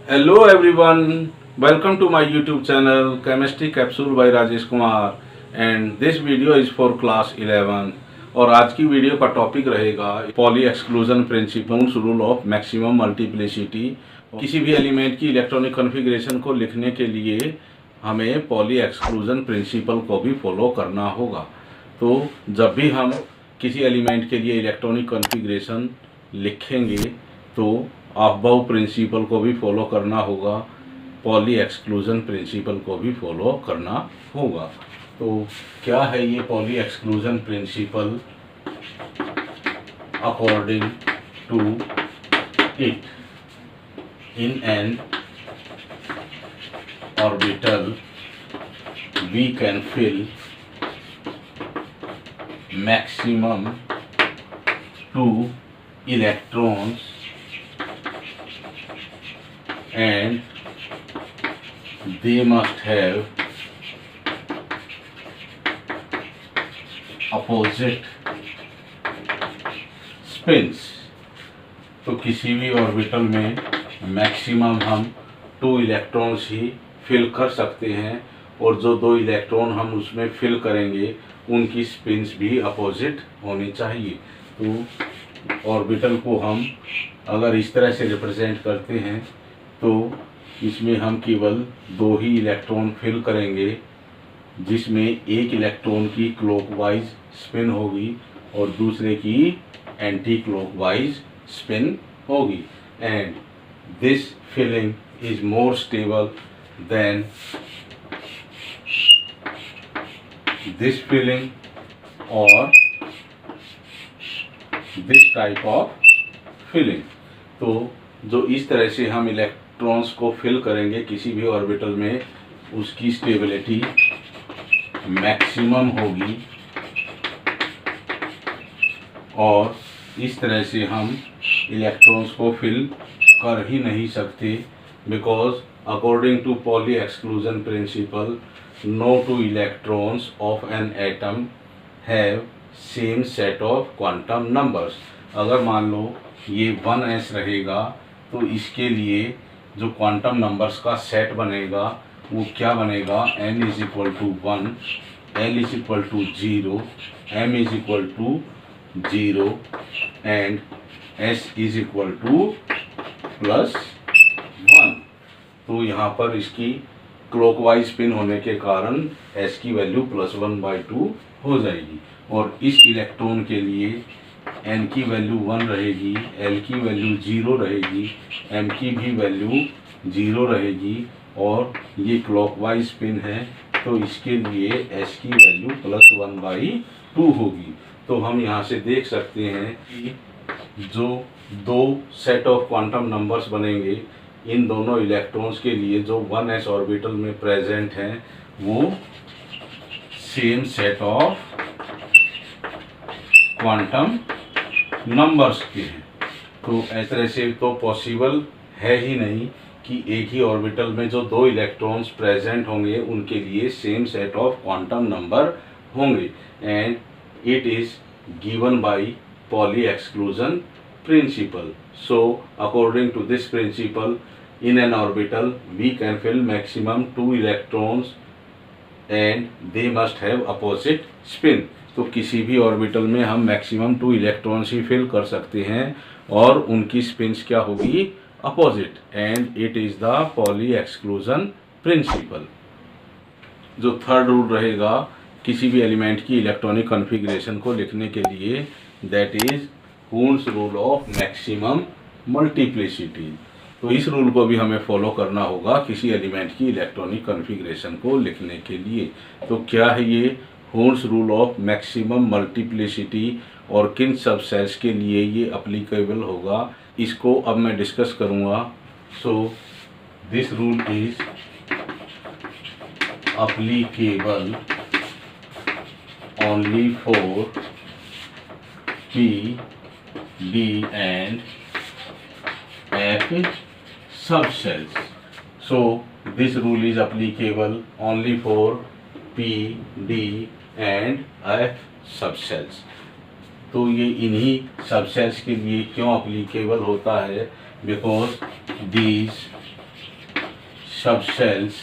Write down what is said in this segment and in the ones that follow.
Hello everyone, welcome to my YouTube channel Chemistry Capsule by Rajesh Kumar and this video is for class 11 और आज की video का topic रहेगा poly exclusion principle rule of maximum multiplicity. किसी भी element की electronic configuration को लिखने के लिए हमें पॉली एक्सक्लूजन प्रिंसिपल को भी फॉलो करना होगा। तो जब भी हम किसी एलिमेंट के लिए इलेक्ट्रॉनिक कॉन्फ़िगरेशन लिखेंगे तो अबव प्रिंसिपल को भी फॉलो करना होगा, पॉली एक्सक्लूजन प्रिंसिपल को भी फॉलो करना होगा। तो क्या है ये Pauli exclusion principle? According to it, in an orbital we can fill maximum 2 electrons and they must have opposite spins। तो किसी भी ऑर्बिटल में मैक्सिमम हम 2 इलेक्ट्रॉन्स ही फिल कर सकते हैं और जो 2 इलेक्ट्रॉन हम उसमें फिल करेंगे उनकी स्पिन्स भी अपोजिट होनी चाहिए। तो ऑर्बिटल को हम अगर इस तरह से रिप्रेजेंट करते हैं तो इसमें हम केवल 2 ही इलेक्ट्रॉन फिल करेंगे, जिसमें एक इलेक्ट्रॉन की क्लॉकवाइज स्पिन होगी और दूसरे की एंटी क्लॉकवाइज स्पिन होगी। And this filling is more stable than this filling और दिस टाइप ऑफ फिलिंग। तो जो इस तरह से हम इलेक्ट्रॉन्स को फिल करेंगे किसी भी ऑर्बिटल में, उसकी स्टेबिलिटी मैक्सिमम होगी और इस तरह से हम इलेक्ट्रॉन्स को फिल कर ही नहीं सकते, because according to Pauli exclusion principle no 2 electrons of an atom have same set of quantum numbers. अगर मान लो ये 1s रहेगा तो इसके लिए जो क्वांटम नंबर्स का सेट बनेगा वो क्या बनेगा? n = 1, l = 0, m = 0 and s = +1। तो यहाँ पर इसकी क्लॉकवाइज स्पिन होने के कारण s की वैल्यू +1/2 हो जाएगी और इस इलेक्ट्रॉन के लिए n की वैल्यू 1 रहेगी, l की वैल्यू 0 रहेगी, m की भी वैल्यू 0 रहेगी और ये क्लॉकवाइज स्पिन है तो इसके लिए s की वैल्यू +1/2 होगी। तो हम यहाँ से देख सकते हैं कि जो 2 सेट ऑफ क्वांटम नंबर्स बनेंगे इन दोनों इलेक्ट्रॉन्स के लिए जो 1s ऑर्बिटल में प्रेजेंट हैं वो same set of quantum numbers के हैं। तो इस तरह से तो पॉसिबल है ही नहीं कि एक ही ऑर्बिटल में जो 2 इलेक्ट्रॉन्स प्रेजेंट होंगे उनके लिए same set of quantum number होंगे। And it is given by Pauli exclusion principle. So according to this principle in an orbital we can fill maximum 2 electrons and they must have opposite spin। तो किसी भी orbital में हम maximum 2 electrons ही fill कर सकते हैं और उनकी स्पिन्स क्या होगी? Opposite. And it is the poly exclusion principal. जो थर्ड रूल रहेगा किसी भी एलिमेंट की इलेक्ट्रॉनिक कॉन्फ़िगरेशन को लिखने के लिए, that is Hund's rule of maximum multiplicity. तो इस रूल को भी हमें फॉलो करना होगा किसी एलिमेंट की इलेक्ट्रॉनिक कॉन्फ़िगरेशन को लिखने के लिए। तो क्या है ये Hund's rule of maximum multiplicity और किन सब सेल्स के लिए ये अप्लीकेबल होगा, इसको अब मैं डिस्कस करूँगा। So this rule is applicable only for P, D and F subcells। So this rule is applicable only for P, D and F subcells। तो ये इन्हीं सबसेल्स के लिए क्यों अप्लीकेबल होता है? Because these subcells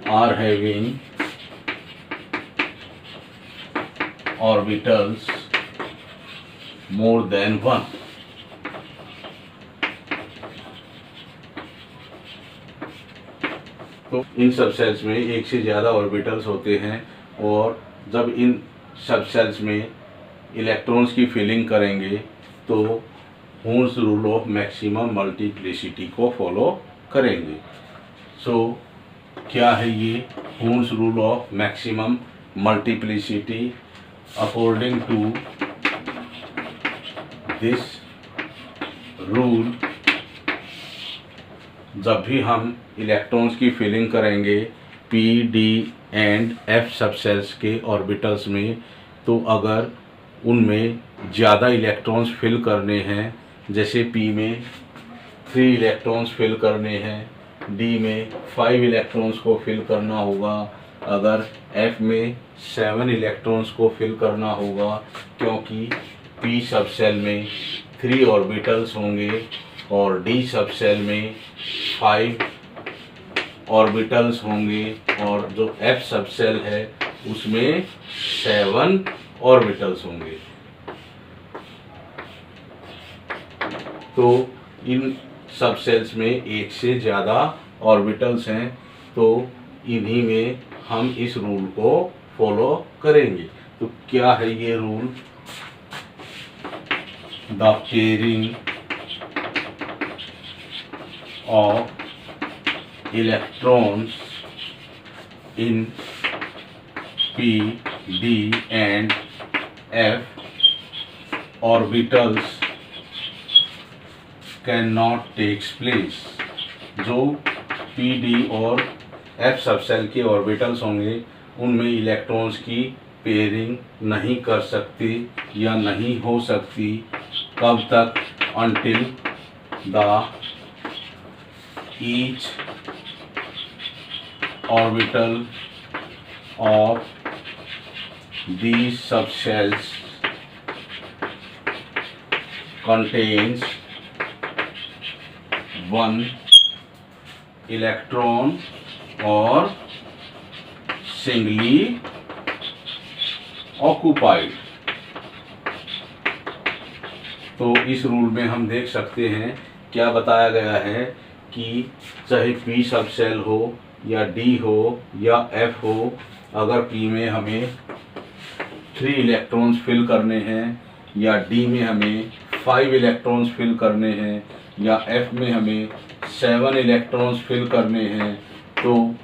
are having orbitals more than one. तो इन subshells में एक से ज़्यादा ऑर्बिटल्स होते हैं और जब इन सबसेल्स में इलेक्ट्रॉन्स की फिलिंग करेंगे तो Hund's rule of maximum multiplicity को फॉलो करेंगे। सो क्या है ये Hund's rule of maximum multiplicity? According to this rule, जब भी हम इलेक्ट्रॉन्स की फिलिंग करेंगे P D and F subshells के ऑर्बिटल्स में, तो अगर उनमें ज़्यादा इलेक्ट्रॉन्स फिल करने हैं, जैसे पी में 3 इलेक्ट्रॉन्स फिल करने हैं, डी में 5 इलेक्ट्रॉन्स को फिल करना होगा, अगर एफ में 7 इलेक्ट्रॉन्स को फिल करना होगा, क्योंकि पी सबसेल में 3 ऑर्बिटल्स होंगे और डी सबसेल में 5 ऑर्बिटल्स होंगे और जो एफ सबसेल है उसमें 7 ऑर्बिटल्स होंगे। तो इन सबसेल्स में एक से ज़्यादा ऑर्बिटल्स हैं, तो इन्हीं में हम इस रूल को फॉलो करेंगे। तो क्या है ये rule? The pairing of electrons in p D and f orbitals can not takes place. जो पी डी और एफ सबसेल के ऑर्बिटल्स होंगे उनमें इलेक्ट्रॉन्स की पेयरिंग नहीं कर सकते या नहीं हो सकती। कब तक? until the each orbital of these subshells contains one electron or singly occupied। तो इस रूल में हम देख सकते हैं क्या बताया गया है कि चाहे पी सबसेल हो या डी हो या एफ हो, अगर पी में हमें 3 इलेक्ट्रॉन्स फिल करने हैं या डी में हमें 5 इलेक्ट्रॉन्स फिल करने हैं या एफ में हमें 7 इलेक्ट्रॉन्स फिल करने हैं, तो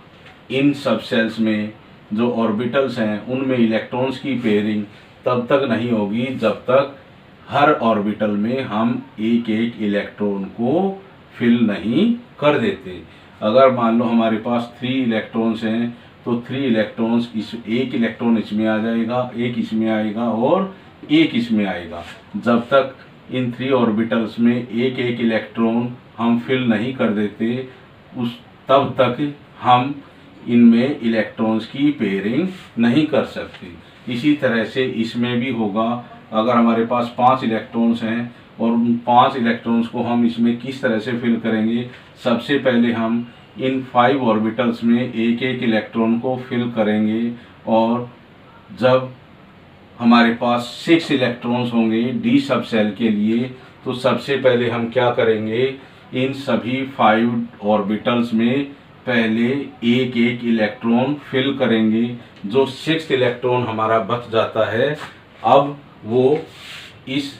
इन सबसेल्स में जो ऑर्बिटल्स हैं उनमें इलेक्ट्रॉन्स की पेयरिंग तब तक नहीं होगी जब तक हर ऑर्बिटल में हम एक एक इलेक्ट्रॉन को फिल नहीं कर देते। अगर मान लो हमारे पास 3 इलेक्ट्रॉन्स हैं तो 3 इलेक्ट्रॉन्स एक इलेक्ट्रॉन इसमें आ जाएगा, एक इसमें आएगा और एक इसमें आएगा। जब तक इन 3 ऑर्बिटल्स में एक एक इलेक्ट्रॉन हम फिल नहीं कर देते तब तक हम इनमें इलेक्ट्रॉन्स की पेयरिंग नहीं कर सकते। इसी तरह से इसमें भी होगा। अगर हमारे पास 5 इलेक्ट्रॉन्स हैं और उन 5 इलेक्ट्रॉन्स को हम इसमें किस तरह से फिल करेंगे? सबसे पहले हम इन 5 ऑर्बिटल्स में एक एक इलेक्ट्रॉन को फिल करेंगे और जब हमारे पास 6 इलेक्ट्रॉन्स होंगे डी सबसेल के लिए, तो सबसे पहले हम क्या करेंगे? इन सभी 5 ऑर्बिटल्स में पहले एक एक इलेक्ट्रॉन फिल करेंगे। जो 6th इलेक्ट्रॉन हमारा बच जाता है अब वो इस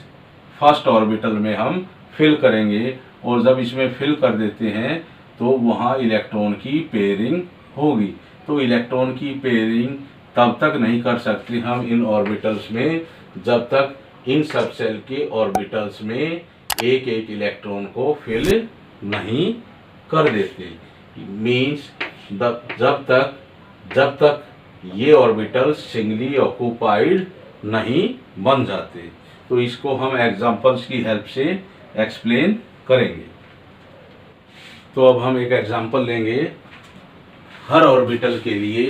फर्स्ट ऑर्बिटल में हम फिल करेंगे और जब इसमें फिल कर देते हैं तो वहाँ इलेक्ट्रॉन की पेयरिंग होगी। तो इलेक्ट्रॉन की पेयरिंग तब तक नहीं कर सकते हम इन ऑर्बिटल्स में जब तक इन सबसेल के ऑर्बिटल्स में एक एक इलेक्ट्रॉन को फिल नहीं कर देते। मीन्स जब तक ये ऑर्बिटल्स सिंगली ऑक्यूपाइड नहीं बन जाते। तो इसको हम एग्जांपल्स की हेल्प से एक्सप्लेन करेंगे। तो अब हम एक एग्जांपल लेंगे हर ऑर्बिटल के लिए,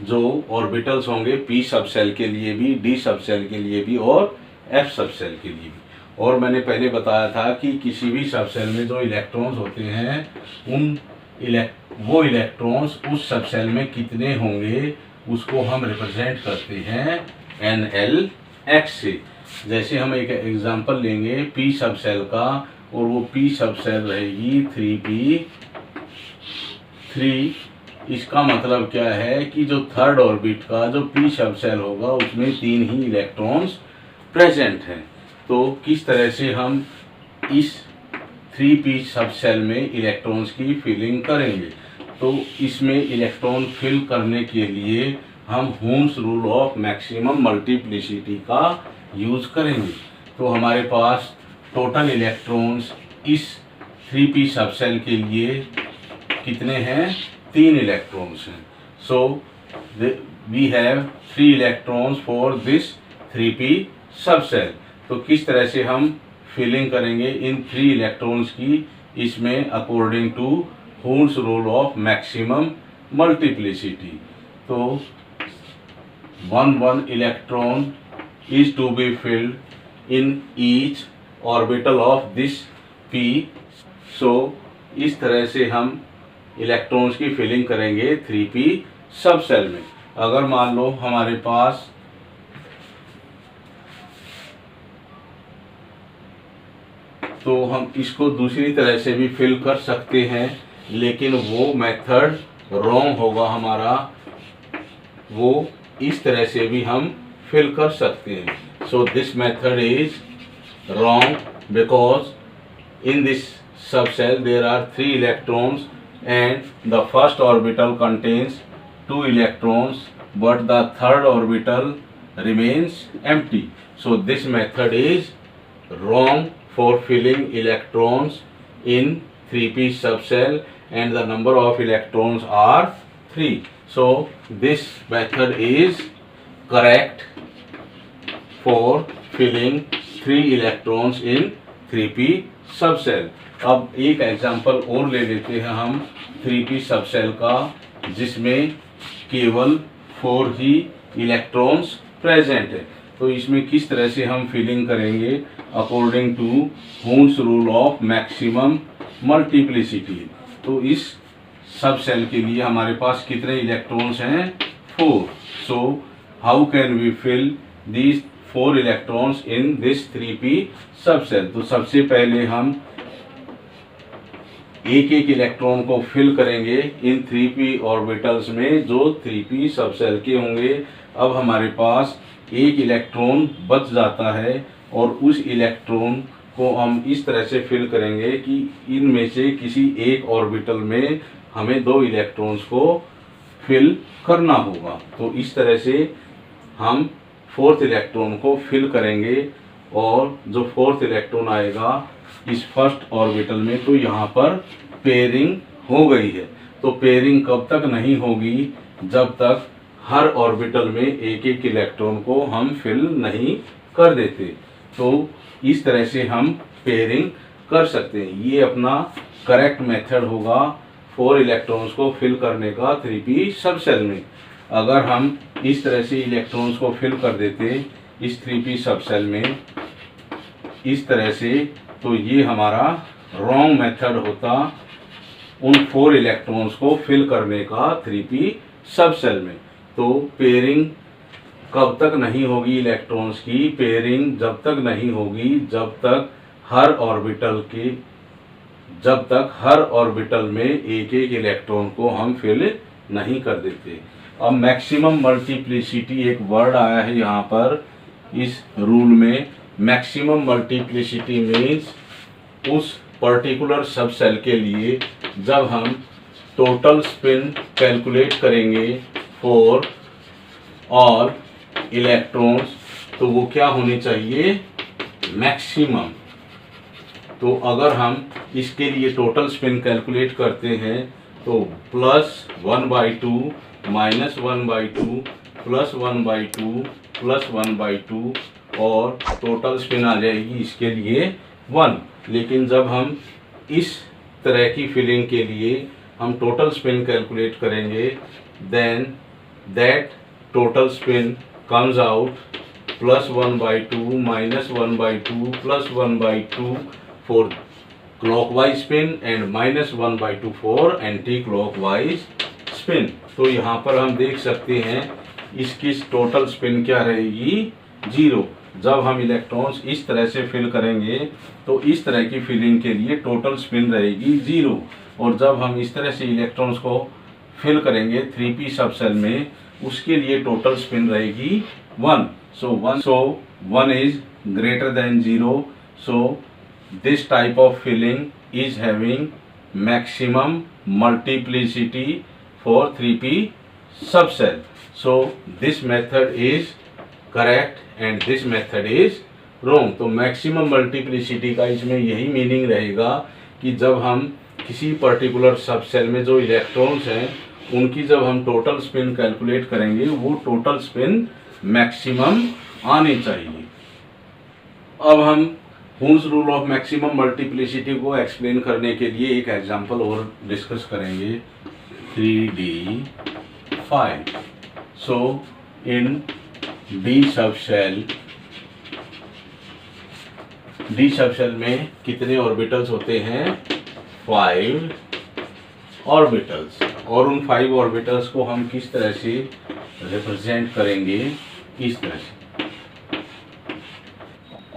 जो ऑर्बिटल्स होंगे पी सबसेल के लिए भी, डी सबसेल के लिए भी और एफ सबसेल के लिए भी। और मैंने पहले बताया था कि किसी भी सबसेल में जो इलेक्ट्रॉन्स होते हैं वो इलेक्ट्रॉन्स उस सबसेल में कितने होंगे उसको हम रिप्रेजेंट करते हैं NL(X) से। जैसे हम एक एग्जांपल लेंगे P सबसेल का, और वो P सबसेल रहेगी 3p3। इसका मतलब क्या है कि जो थर्ड ऑर्बिट का जो P सबसेल होगा उसमें 3 ही इलेक्ट्रॉन्स प्रेजेंट हैं। तो किस तरह से हम इस 3p सबसेल में इलेक्ट्रॉन्स की फिलिंग करेंगे, तो इसमें इलेक्ट्रॉन फिल करने के लिए हम हुम्स रूल ऑफ मैक्सिमम मल्टीप्लिसिटी का यूज करेंगे। तो हमारे पास टोटल इलेक्ट्रॉन्स इस 3p सबसेल के लिए कितने हैं? 3 इलेक्ट्रॉन्स हैं। So we have 3 electrons for this 3p subshell. तो किस तरह से हम फिलिंग करेंगे इन 3 इलेक्ट्रॉन्स की, इसमें according to Hund's rule of maximum multiplicity. तो 1 electron is to be filled in each orbital of this p। so इस तरह से हम इलेक्ट्रॉन्स की फिलिंग करेंगे 3p सबसेल में। अगर मान लो हमारे पास तो हम इसको दूसरी तरह से भी फिल कर सकते हैं, लेकिन वो मेथड रॉन्ग होगा हमारा। वो इस तरह से भी हम फिल कर सकते हैं। So this method is wrong because in this subshell there are 3 electrons and the first orbital contains 2 electrons but the third orbital remains empty. So this method is wrong for filling electrons in 3p subcell and the number of electrons are 3. So this method is correct for filling 3 electrons in 3p subcell. अब एक example और ले लेते हैं हम 3p subshell का, जिसमें केवल 4 ही इलेक्ट्रॉन्स प्रेजेंट है। तो इसमें किस तरह से हम फिलिंग करेंगे according to Hund's rule of maximum multiplicity. तो इस सब सेल के लिए हमारे पास कितने इलेक्ट्रॉन्स हैं? 4। So how can we fill these 4 electrons in this 3p सब सेल? तो सबसे पहले हम एक एक इलेक्ट्रॉन को फिल करेंगे इन 3p ऑर्बिटल्स में जो 3p सब सेल के होंगे। अब हमारे पास एक इलेक्ट्रॉन बच जाता है और उस इलेक्ट्रॉन को हम इस तरह से फिल करेंगे कि इनमें से किसी एक ऑर्बिटल में हमें 2 इलेक्ट्रॉन्स को फिल करना होगा। तो इस तरह से हम 4th इलेक्ट्रॉन को फिल करेंगे और जो 4th इलेक्ट्रॉन आएगा इस फर्स्ट ऑर्बिटल में, तो यहाँ पर पेयरिंग हो गई है। तो पेयरिंग कब तक नहीं होगी? जब तक हर ऑर्बिटल में एक एक इलेक्ट्रॉन को हम फिल नहीं कर देते। तो इस तरह से हम पेयरिंग कर सकते हैं। ये अपना करेक्ट मेथड होगा 4 इलेक्ट्रॉन्स को फिल करने का 3p सबसेल में। अगर हम इस तरह से इलेक्ट्रॉन्स को फिल कर देते इस 3p सबसेल में इस तरह से, तो ये हमारा रॉन्ग मेथड होता उन 4 इलेक्ट्रॉन्स को फिल करने का 3p सबसेल में। तो पेयरिंग कब तक नहीं होगी इलेक्ट्रॉन्स की? पेयरिंग जब तक नहीं होगी जब तक हर ऑर्बिटल में एक एक इलेक्ट्रॉन को हम फिल नहीं कर देते। अब मैक्सिमम मल्टीप्लिसिटी एक वर्ड आया है यहाँ पर इस रूल में। मैक्सिमम मल्टीप्लिसिटी मीन्स उस पर्टिकुलर सब सेल के लिए जब हम टोटल स्पिन कैलकुलेट करेंगे फॉर ऑल इलेक्ट्रॉन्स, तो वो क्या होनी चाहिए? मैक्सिमम। तो अगर हम इसके लिए टोटल स्पिन कैलकुलेट करते हैं तो +1/2 -1/2 +1/2 +1/2 और टोटल स्पिन आ जाएगी इसके लिए 1। लेकिन जब हम इस तरह की फिलिंग के लिए हम टोटल स्पिन कैलकुलेट करेंगे, then that total spin comes out +1/2 -1/2 +1/2 for clockwise spin and -1/2 for anti clockwise spin. तो यहाँ पर हम देख सकते हैं इसकी टोटल स्पिन क्या रहेगी, 0। जब हम इलेक्ट्रॉन्स इस तरह से फिल करेंगे तो इस तरह की फिलिंग के लिए टोटल स्पिन रहेगी 0, और जब हम इस तरह से इलेक्ट्रॉन्स को फिल करेंगे 3p सब सेल में, उसके लिए टोटल स्पिन रहेगी 1। So 1 is greater than 0। So this type of filling is having maximum multiplicity for 3p subcell. So this method is correct and this method is wrong. तो maximum multiplicity का इसमें यही meaning रहेगा कि जब हम किसी पर्टिकुलर सबसेल में जो इलेक्ट्रॉन्स हैं उनकी जब हम टोटल स्पिन कैलकुलेट करेंगे वो टोटल स्पिन मैक्सिमम आनी चाहिए। अब हम हून्स रूल ऑफ मैक्सिमम मल्टीप्लिसिटी को एक्सप्लेन करने के लिए एक एग्जांपल और डिस्कस करेंगे, 3d5। So in D subshell में कितने ऑर्बिटल्स होते हैं, 5 ऑर्बिटल्स, और उन 5 ऑर्बिटल्स को हम किस तरह से रिप्रेजेंट करेंगे, इस तरह से।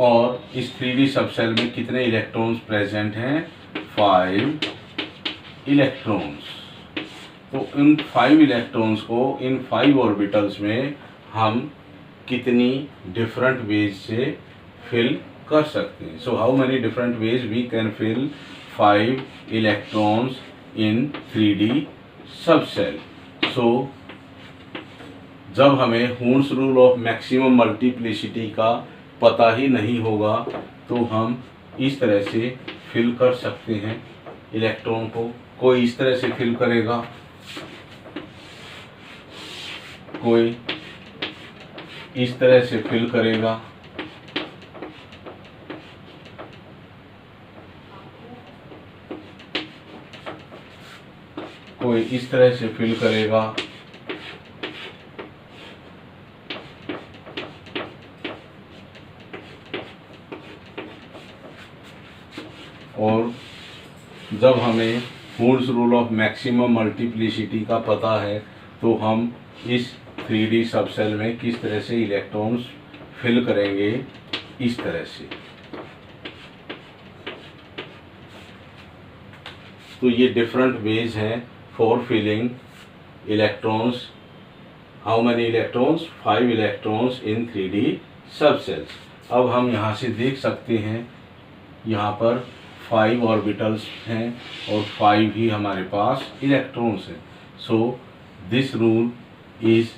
और इस 3D सबसेल में कितने इलेक्ट्रॉन्स प्रेजेंट हैं, 5 इलेक्ट्रॉन्स। तो इन 5 इलेक्ट्रॉन्स को इन 5 ऑर्बिटल्स में हम कितनी डिफरेंट वेज से फिल कर सकते हैं। So how many different ways we can fill 5 electrons in 3D subshell. So जब हमें Hund's rule of maximum multiplicity का पता ही नहीं होगा तो हम इस तरह से फिल कर सकते हैं इलेक्ट्रॉन को। कोई इस तरह से फिल करेगा, कोई इस तरह से फिल करेगा, कोई इस तरह से फिल करेगा, और जब हमें Hund's rule of maximum multiplicity का पता है तो हम इस 3D सबसेल में किस तरह से इलेक्ट्रॉन्स फिल करेंगे, इस तरह से। तो ये डिफरेंट वेज हैं for filling electrons. How many electrons, 5 electrons in 3D subshells. अब हम यहाँ से देख सकते हैं यहाँ पर 5 ऑर्बिटल्स हैं और 5 ही हमारे पास इलेक्ट्रॉन्स हैं। So this rule is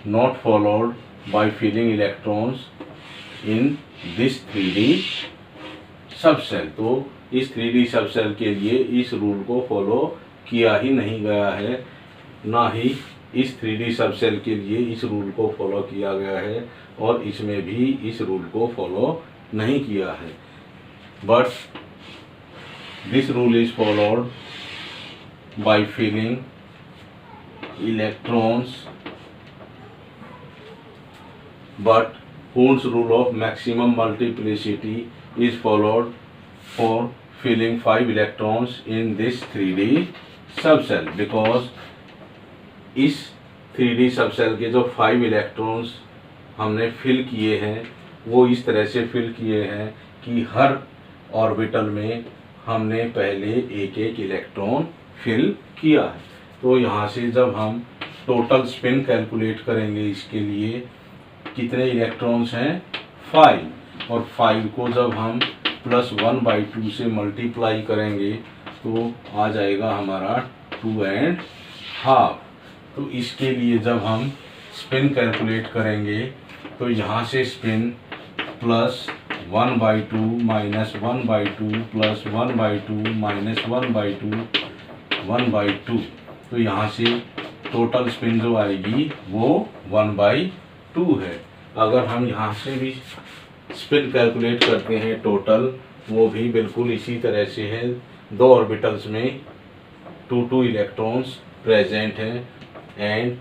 not followed by filling electrons in this 3D subshell. तो इस 3D सबसेल के लिए इस रूल को फॉलो किया ही नहीं गया है, ना ही इस 3D सबसेल के लिए इस रूल को फॉलो किया गया है, और इसमें भी इस रूल को फॉलो नहीं किया है। But this rule is followed by filling electrons, but Hooke's rule of maximum multiplicity is followed for filling 5 electrons in this 3D subcell, because इस 3D सबसेल के जो 5 इलेक्ट्रॉन्स हमने फिल किए हैं वो इस तरह से फिल किए हैं कि हर ऑर्बिटल में हमने पहले एक एक इलेक्ट्रॉन फिल किया है। तो यहाँ से जब हम टोटल स्पिन कैलकुलेट करेंगे इसके लिए कितने इलेक्ट्रॉन्स हैं, 5, और 5 को जब हम +1/2 से मल्टीप्लाई करेंगे तो आ जाएगा हमारा 2.5। तो इसके लिए जब हम स्पिन कैलकुलेट करेंगे तो यहाँ से स्पिन +1/2 -1/2 +1/2 -1/2 1/2। तो यहाँ से टोटल स्पिन जो आएगी वो 1/2 है। अगर हम यहाँ से भी स्पिन कैलकुलेट करते हैं टोटल, वो भी बिल्कुल इसी तरह से है। 2 ऑर्बिटल्स में 2 इलेक्ट्रॉन्स प्रेजेंट हैं and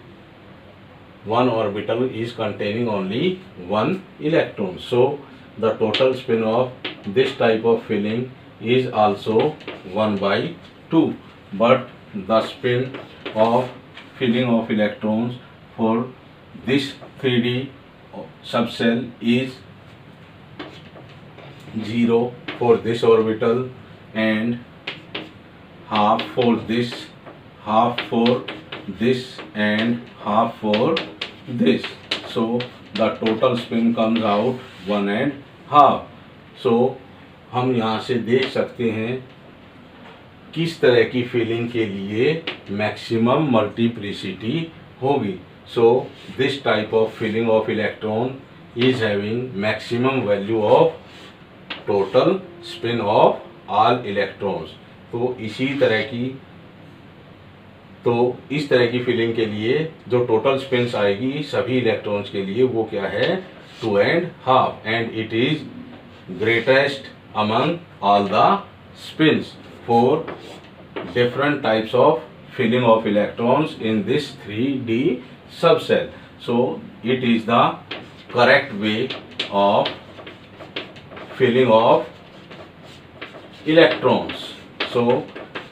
one orbital is containing only one electron. So the total spin of this type of filling is also 1/2, but the spin of filling of electrons for this 3D subcell is 0 for this orbital and half for this, half for this and half for this. So the total spin comes out 1.5. So हम यहाँ से देख सकते हैं किस तरह की filling के लिए मैक्सिमम मल्टीप्लिसिटी होगी. So this type of filling of electron is having maximum value of total spin of all electrons. तो इस तरह की फिलिंग के लिए जो टोटल स्पिन्स आएगी सभी इलेक्ट्रॉन्स के लिए वो क्या है 2.5, and it is greatest among all the spins for different types of filling of electrons in this 3D subcell. So it is the correct way of filling of electrons. So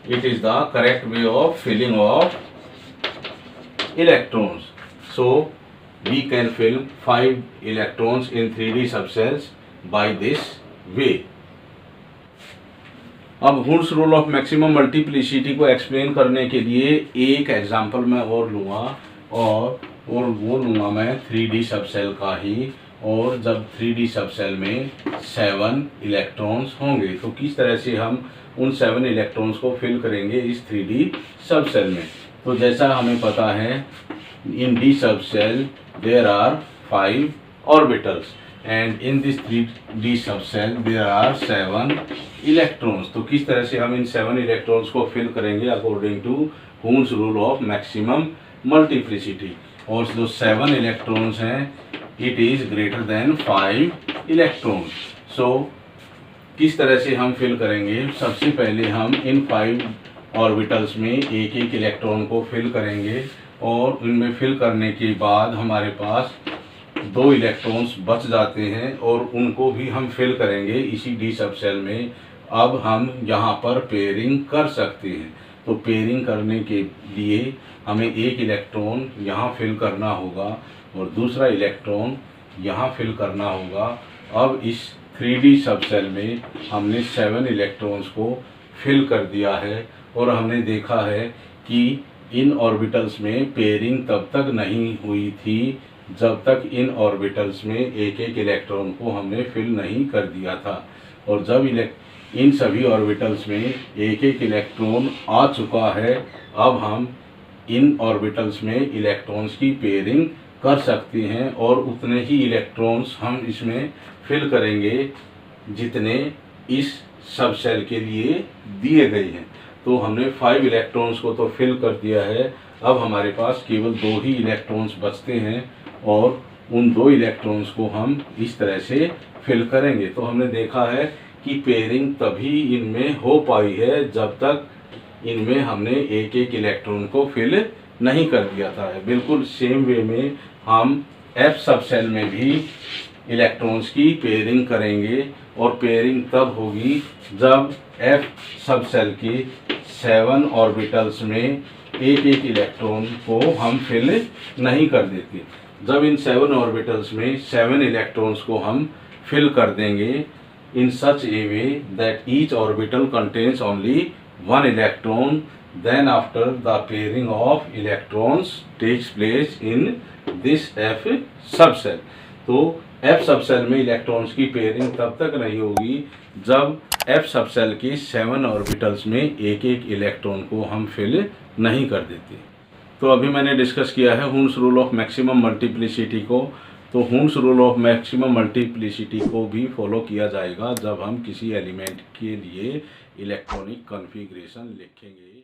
it is the correct way of filling of electrons. So we can fill 5 electrons in 3D subcells by this way. अब hoods rule of maximum multiplicity को explain करने के लिए एक example मैं और लूँगा और वो लूँगा मैं 3D सबसेल का ही. और जब 3D सबसेल में 7 इलेक्ट्रॉन्स होंगे तो किस तरह से हम उन 7 इलेक्ट्रॉन्स को फिल करेंगे इस 3D सबसेल में. तो जैसा हमें पता है in D subshell there are 5 orbitals and in this 3D subcell there are 7 electrons. तो किस तरह से हम इन 7 इलेक्ट्रॉन्स को फिल करेंगे according to Hund's rule of maximum multiplicity. और जो 7 इलेक्ट्रॉन्स हैं it is greater than 5 electrons. So किस तरह से हम फिल करेंगे, सबसे पहले हम इन 5 ऑर्बिटल्स में एक एक इलेक्ट्रॉन को फिल करेंगे और उनमें फिल करने के बाद हमारे पास 2 इलेक्ट्रॉन्स बच जाते हैं और उनको भी हम फिल करेंगे इसी D सबसेल में. अब हम यहाँ पर पेयरिंग कर सकते हैं. तो पेयरिंग करने के लिए हमें एक इलेक्ट्रॉन यहाँ फिल करना होगा और दूसरा इलेक्ट्रॉन यहाँ फिल करना होगा. अब इस 3D सबसेल में हमने 7 इलेक्ट्रॉन्स को फिल कर दिया है और हमने देखा है कि इन ऑर्बिटल्स में पेयरिंग तब तक नहीं हुई थी जब तक इन ऑर्बिटल्स में एक एक इलेक्ट्रॉन को हमने फिल नहीं कर दिया था. और जब इन सभी ऑर्बिटल्स में एक एक इलेक्ट्रॉन आ चुका है अब हम इन ऑर्बिटल्स में इलेक्ट्रॉन्स की पेयरिंग कर सकते हैं और उतने ही इलेक्ट्रॉन्स हम इसमें फिल करेंगे जितने इस सबसेल के लिए दिए गए हैं. तो हमने 5 इलेक्ट्रॉन्स को तो फिल कर दिया है. अब हमारे पास केवल 2 ही इलेक्ट्रॉन्स बचते हैं और उन 2 इलेक्ट्रॉन्स को हम इस तरह से फिल करेंगे. तो हमने देखा है कि पेयरिंग तभी इनमें हो पाई है जब तक इनमें हमने एक एक इलेक्ट्रॉन को फिल नहीं कर दिया था. बिल्कुल सेम वे में हम F सबसेल में भी इलेक्ट्रॉन्स की पेयरिंग करेंगे और पेयरिंग तब होगी जब F सबसेल की 7 ऑर्बिटल्स में एक एक इलेक्ट्रॉन को हम फिल नहीं कर देते. जब इन 7 ऑर्बिटल्स में 7 इलेक्ट्रॉन्स को हम फिल कर देंगे in such a way that each orbital contains only 1 electron, then after the pairing of electrons takes place in this F subcell. तो F सबसेल में इलेक्ट्रॉन्स की पेयरिंग तब तक नहीं होगी जब F सबसेल की 7 ऑर्बिटल्स में एक एक इलेक्ट्रॉन को हम फिल नहीं कर देते. तो अभी मैंने डिस्कस किया है hoods rule of maximum multiplicity को. तो hoods rule of maximum multiplicity को भी फॉलो किया जाएगा जब हम किसी एलिमेंट के लिए इलेक्ट्रॉनिक कॉन्फ़िगरेशन लिखेंगे.